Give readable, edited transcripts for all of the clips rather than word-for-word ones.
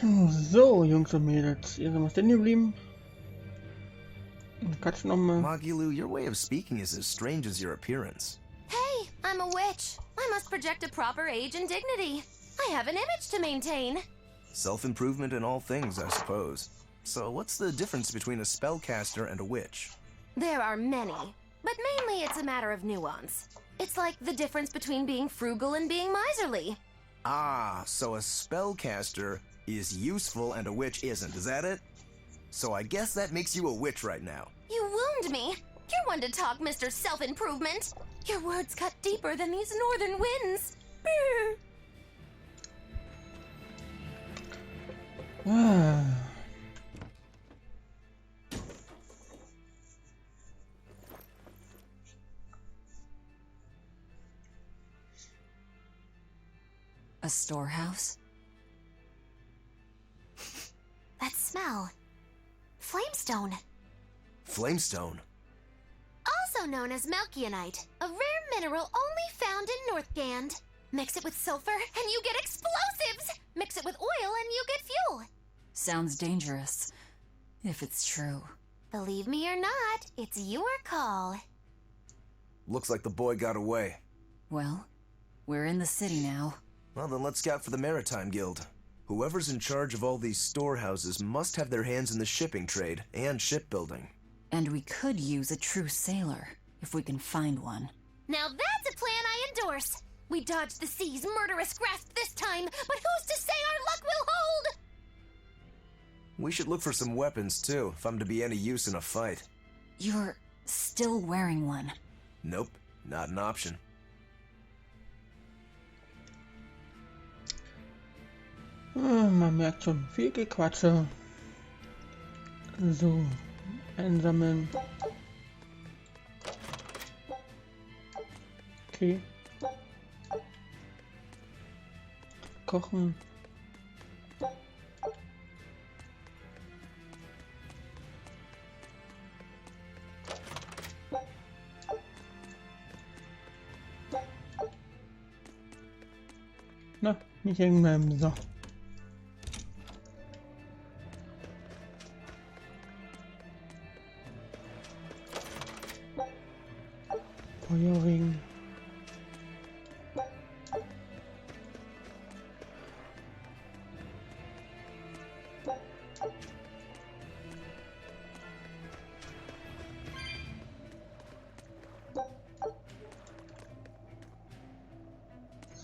So, Jungs und Mädels, ihr seid mal stehen geblieben. Quatsch nochmal. Magilu, your way of speaking is as strange as your appearance. Hey, I'm a witch. I must project a proper age and dignity. I have an image to maintain. Self-improvement in all things, I suppose. So what's the difference between a spellcaster and a witch? There are many, but mainly it's a matter of nuance. It's like the difference between being frugal and being miserly. Ah, so a spellcaster is useful and a witch isn't, is that it? So I guess that makes you a witch right now. You wound me. You're one to talk, Mr. Self-Improvement. Your words cut deeper than these northern winds. Brr. A storehouse? That smell. Flamestone. Flamestone? Also known as Melchionite, a rare mineral only found in Northgand. Mix it with sulfur and you get explosives! Mix it with oil and you get fuel. Sounds dangerous, if it's true. Believe me or not, it's your call. Looks like the boy got away. Well, we're in the city now. Well, then let's scout for the Maritime Guild. Whoever's in charge of all these storehouses must have their hands in the shipping trade and shipbuilding. And we could use a true sailor, if we can find one. Now that's a plan I endorse. We dodged the sea's murderous grasp this time, but who's to say our luck will hold? We should look for some weapons, too, if I'm to be any use in a fight. You're still wearing one. Nope, not an option. Man merkt schon, viel Gequatsche. So, einsammeln. Okay. Kochen. Na, nicht hängen bleiben, so. Feuerring.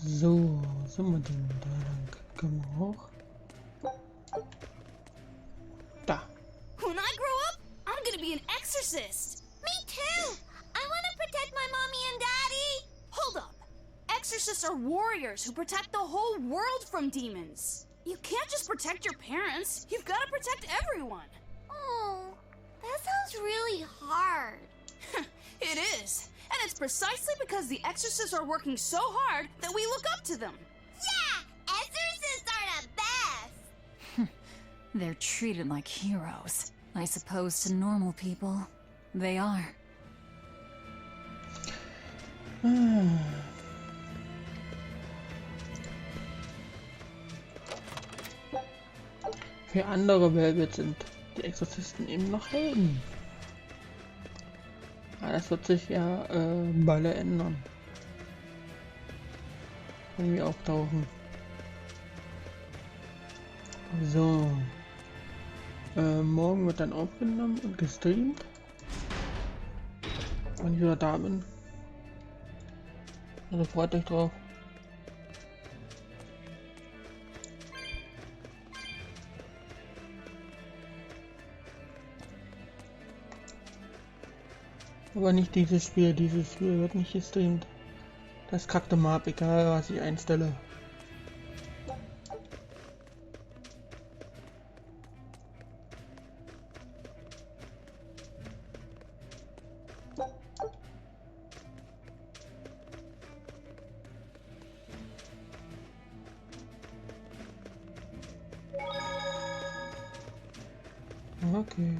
So, sind wir denn da lang? Können wir hoch? Da. When I grow up, I'm gonna be an exorcist. Me too! I want to protect my mommy and daddy! Hold up. Exorcists are warriors who protect the whole world from demons. You can't just protect your parents. You've got to protect everyone. Oh, that sounds really hard. It is. And it's precisely because the exorcists are working so hard that we look up to them. Yeah! Exorcists are the best! They're treated like heroes. I suppose to normal people, they are. Für andere Velvet sind die Exorzisten eben noch Helden. Aber das wird sich ja bald ändern. Wenn wir auftauchen. So. Morgen wird dann aufgenommen und gestreamt. Wenn ich wieder da bin. Also freut euch drauf. Aber nicht dieses Spiel wird nicht gestreamt. Das kackt immer ab, egal was ich einstelle. Okay.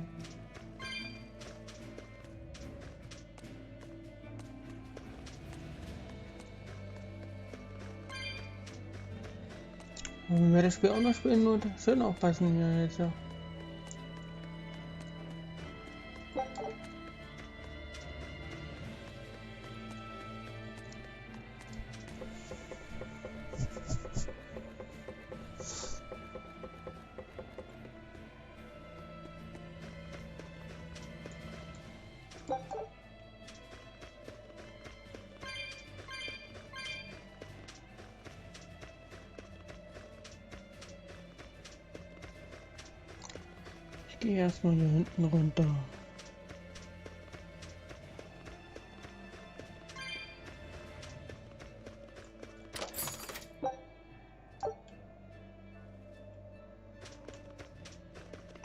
Wenn wir das Spiel auch noch spielen, nur schön aufpassen hier jetzt. Ja. Ich gehe erstmal hier hinten runter.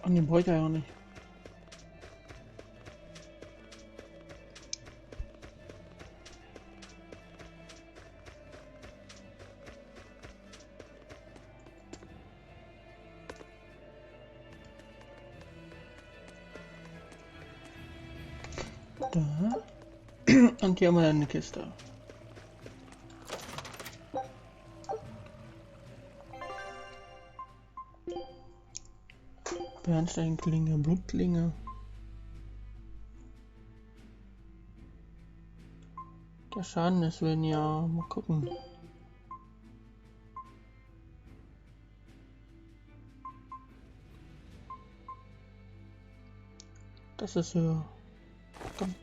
Und den bräuchte er ja auch nicht. Da. Und hier haben wir eine Kiste. Bernsteinklinge, Blutklinge. Der Schaden ist weniger. Mal gucken. Das ist höher. Komm.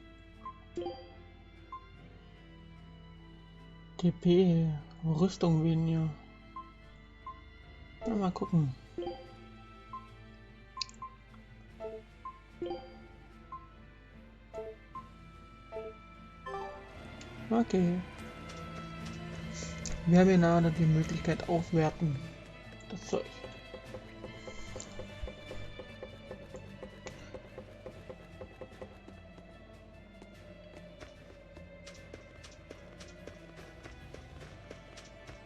TP, Rüstung weniger. Mal gucken. Okay. Wir haben hier nachher die Möglichkeit aufwerten. Das Zeug.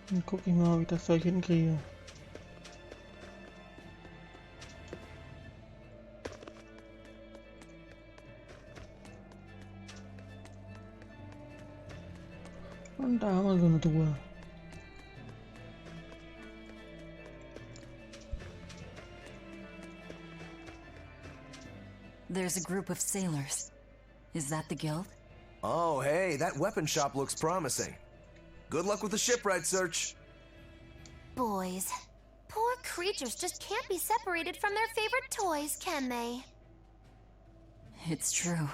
Dann gucke ich mal, wie ich das Zeug hinkriege. Und da haben wir so eine Truhe. There's a group of sailors. Is that the guild? Oh, hey, that weapon shop looks promising. Good luck with the shipwright search. Boys. Poor creatures just can't be separated from their favorite toys, can they? It's true.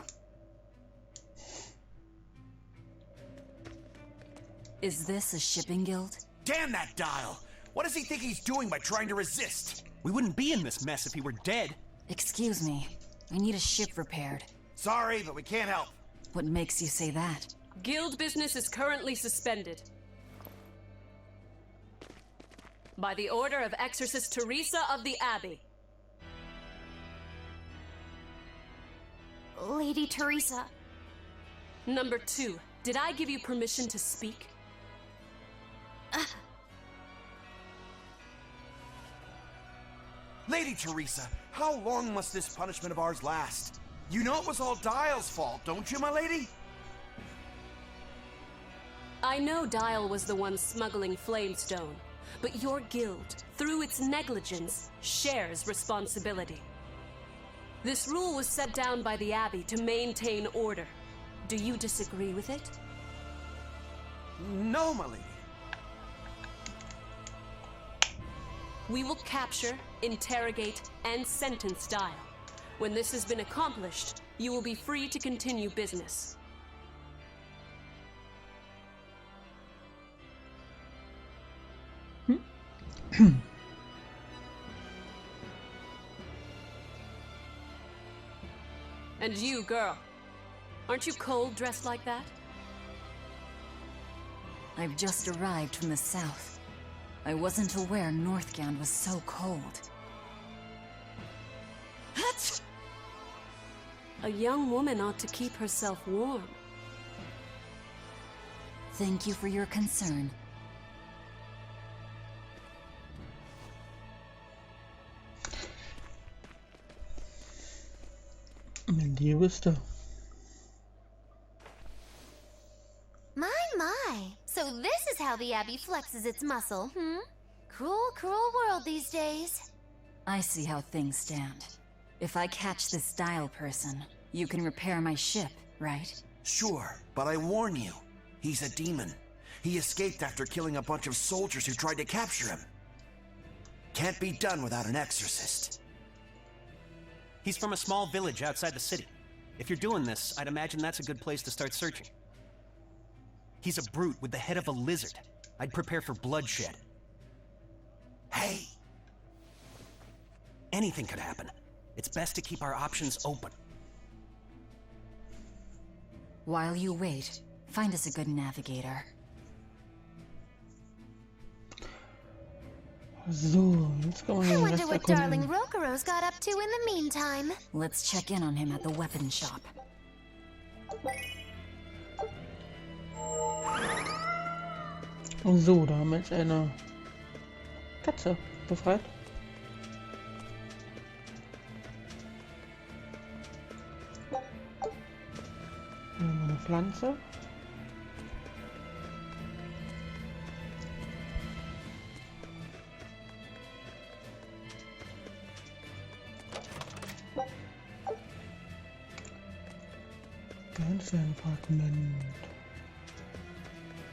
Is this a shipping guild? Damn that dial! What does he think he's doing by trying to resist? We wouldn't be in this mess if he were dead. Excuse me. I need a ship repaired. Sorry, but we can't help. What makes you say that? Guild business is currently suspended. By the order of Exorcist Teresa of the Abbey. Lady Teresa. Number 2, did I give you permission to speak? Lady Teresa, how long must this punishment of ours last? You know it was all Dial's fault, don't you, my lady? I know Dial was the one smuggling Flamestone, but your guild, through its negligence, shares responsibility. This rule was set down by the Abbey to maintain order. Do you disagree with it? No, my lady. We will capture, interrogate, and sentence Dial. When this has been accomplished, you will be free to continue business. And you, girl, aren't you cold dressed like that? I've just arrived from the south. I wasn't aware Northgand was so cold. What? A young woman ought to keep herself warm. Thank you for your concern. Wenn die wüsste. My. So this is how the Abbey flexes its muscle, hmm? Cruel, cruel world these days. I see how things stand. If I catch this Dial person, you can repair my ship, right? Sure, but I warn you, he's a demon. He escaped after killing a bunch of soldiers who tried to capture him. Can't be done without an exorcist. He's from a small village outside the city. If you're doing this, I'd imagine that's a good place to start searching. He's a brute with the head of a lizard. I'd prepare for bloodshed. Hey! Anything could happen. It's best to keep our options open. While you wait, find us a good navigator. So, jetzt kann man I den wonder Rest what darling erkunden. Rokuro's got up to in the meantime. Let's check in on him at the weapon shop. So, da haben wir jetzt eine Katze befreit. Hier haben wir eine Pflanze. Fragment.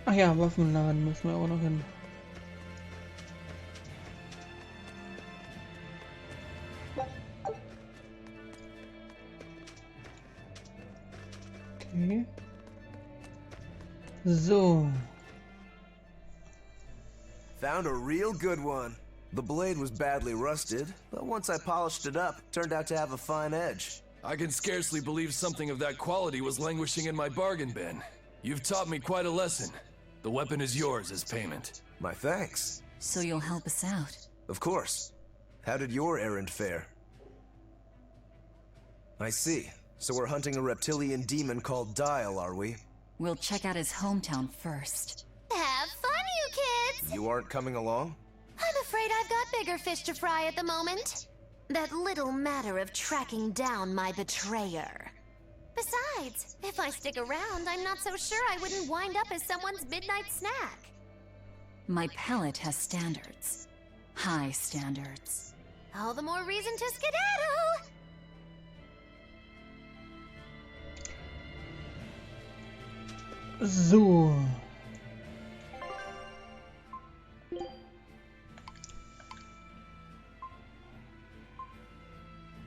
Ach ja, Waffenladen müssen wir auch noch hin. Okay. So. Found a real good one. The blade was badly rusted, but once I polished it up, it turned out to have a fine edge. I can scarcely believe something of that quality was languishing in my bargain bin. You've taught me quite a lesson. The weapon is yours as payment. My thanks. So you'll help us out? Of course. How did your errand fare? I see. So we're hunting a reptilian demon called Dial, are we? We'll check out his hometown first. Have fun, you kids! You aren't coming along? I'm afraid I've got bigger fish to fry at the moment. That little matter of tracking down my betrayer. Besides, if I stick around, I'm not so sure I wouldn't wind up as someone's midnight snack. My pellet has standards. High standards. All the more reason to skedaddle! So.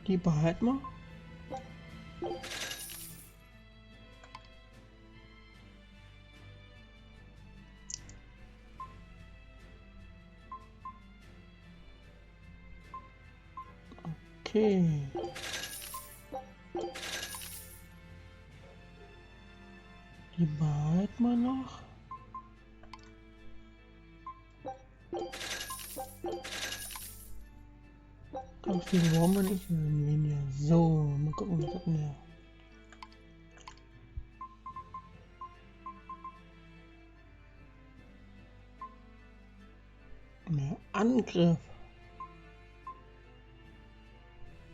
Die behalten wir. Okay. Die behalten wir noch. Ganz viel brauchen wir nicht, wir sind weniger. So, mal gucken, was hat denn der? Mehr Angriff.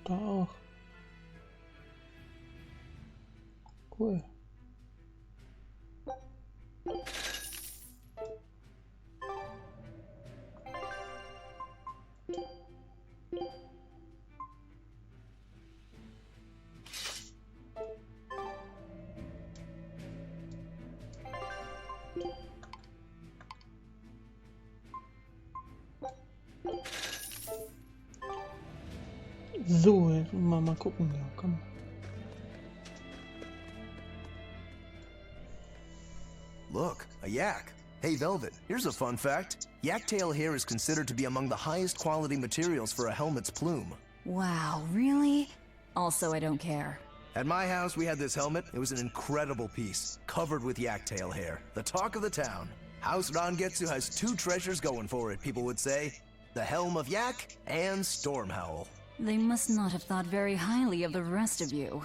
Da auch. Cool. So, jetzt müssen wir mal gucken. Ja, komm. Look, a yak. Hey, Velvet, here's a fun fact. Yak tail hair is considered to be among the highest quality materials for a helmet's plume. Wow, really? Also, I don't care. At my house, we had this helmet. It was an incredible piece, covered with yak tail hair. The talk of the town. House Rangetsu has two treasures going for it, people would say. The Helm of Yak and Stormhowl. They must not have thought very highly of the rest of you.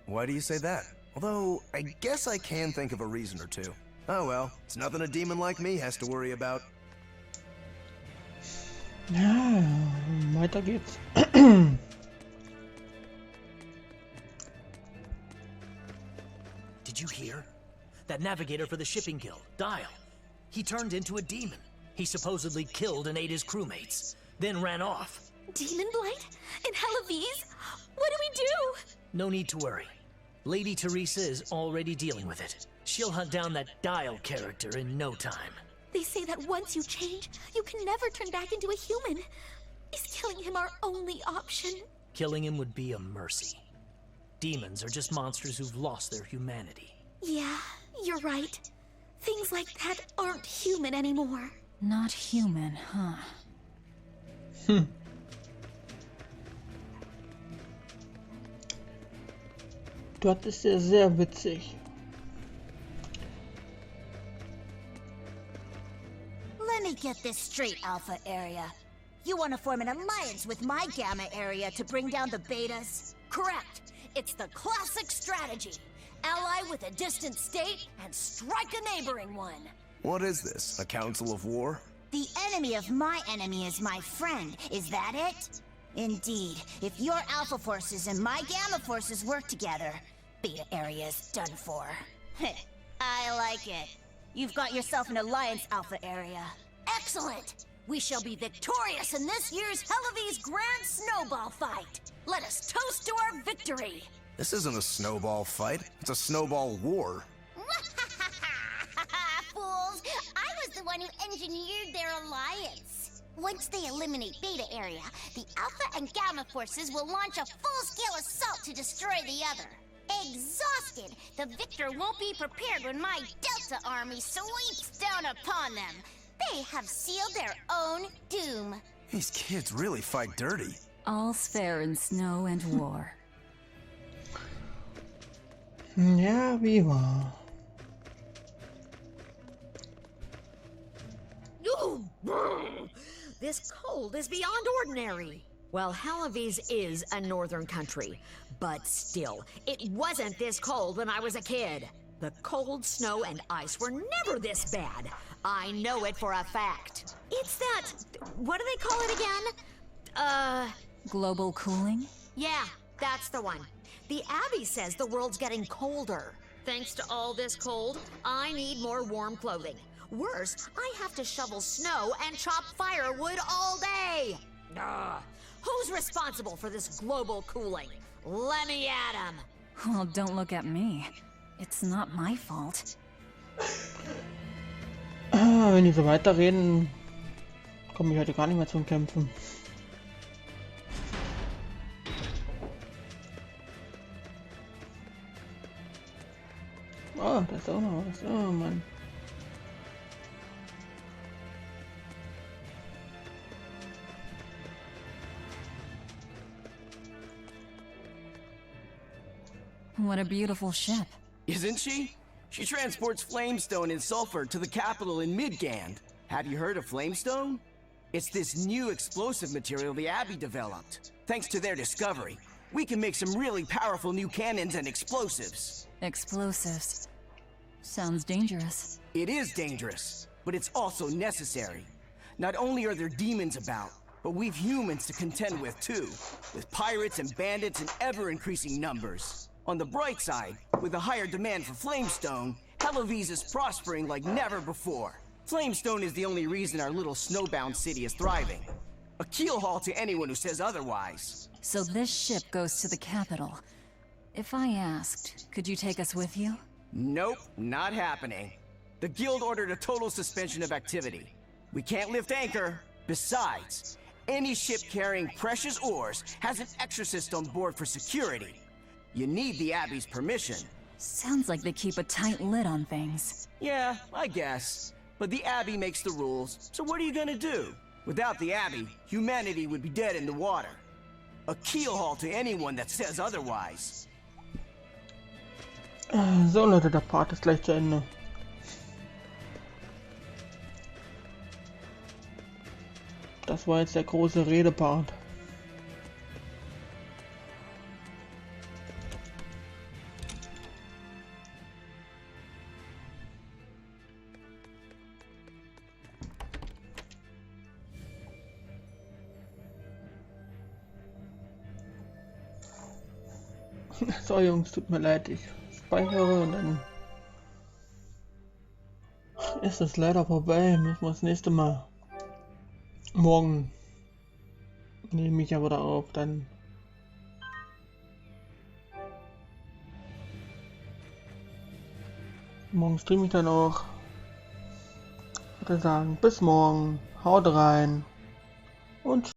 Why do you say that? Although, I guess I can think of a reason or two. Oh well, it's nothing a demon like me has to worry about. Ja, weiter geht's. Did you hear? That navigator for the shipping guild, Dial. He turned into a demon. He supposedly killed and ate his crewmates, then ran off. Demon Blight? In Hellawes? What do we do? No need to worry. Lady Teresa is already dealing with it. She'll hunt down that Dial character in no time. They say that once you change, you can never turn back into a human. Is killing him our only option? Killing him would be a mercy. Demons are just monsters who've lost their humanity. Yeah, you're right. Things like that aren't human anymore. Not human, huh? Dort ist er sehr witzig. Let me get this straight, Alpha Area. You want to form an alliance with my Gamma Area to bring down the Betas? Correct. It's the classic strategy. Ally with a distant state and strike a neighboring one. What is this? A council of war? The enemy of my enemy is my friend. Is that it? Indeed. If your Alpha forces and my Gamma forces work together, Beta Area is done for. I like it. You've got yourself an alliance, Alpha Area. Excellent! We shall be victorious in this year's Hellawes Grand Snowball Fight. Let us toast to our victory. This isn't a snowball fight. It's a snowball war. Fools! I was the one who engineered their alliance. Once they eliminate Beta Area, the Alpha and Gamma forces will launch a full-scale assault to destroy the other. Exhausted, the victor won't be prepared when my Delta army sweeps down upon them. They have sealed their own doom. These kids really fight dirty. All's fair in snow and war. Ja, wie war. This cold is beyond ordinary. Well, Hellawes is a northern country, but still, it wasn't this cold when I was a kid. The cold, snow, and ice were never this bad. I know it for a fact. It's that... what do they call it again? Global cooling? Yeah, that's the one. The Abbey says the world's getting colder. Thanks to all this cold, I need more warm clothing. Worse, I have to shovel snow and chop firewood all day. Ugh. Who's responsible for this global cooling? Let me at 'em. Well, don't look at me. It's not my fault. Wenn die so weiterreden, komme ich heute gar nicht mehr zum Kämpfen. Oh, da ist auch noch was. Oh Mann. What a beautiful ship. Isn't she? She transports flamestone and sulfur to the capital in Midgand. Have you heard of flamestone? It's this new explosive material the Abbey developed. Thanks to their discovery, we can make some really powerful new cannons and explosives. Explosives. Sounds dangerous. It is dangerous, but it's also necessary. Not only are there demons about, but we've humans to contend with too, with pirates and bandits in ever-increasing numbers. On the bright side, with a higher demand for flamestone, Hellawes is prospering like never before. Flamestone is the only reason our little snowbound city is thriving. A keelhaul to anyone who says otherwise. So this ship goes to the capital. If I asked, could you take us with you? Nope, not happening. The guild ordered a total suspension of activity. We can't lift anchor. Besides, any ship carrying precious ores has an exorcist on board for security. You need the Abbey's permission. Sounds like they keep a tight lid on things. Yeah, I guess. But the Abbey makes the rules, so what are you gonna do? Without the Abbey, humanity would be dead in the water. A keelhaul to anyone that says otherwise. So Leute, der Part ist gleich zu Ende. Das war jetzt der große Redepart. So Jungs, tut mir leid, ich speichere und dann ist es leider vorbei. Müssen wir das nächste Mal. Morgen nehme ich ja wieder auf. Dann morgen streame ich dann auch. Ich würde sagen, bis morgen. Haut rein. Und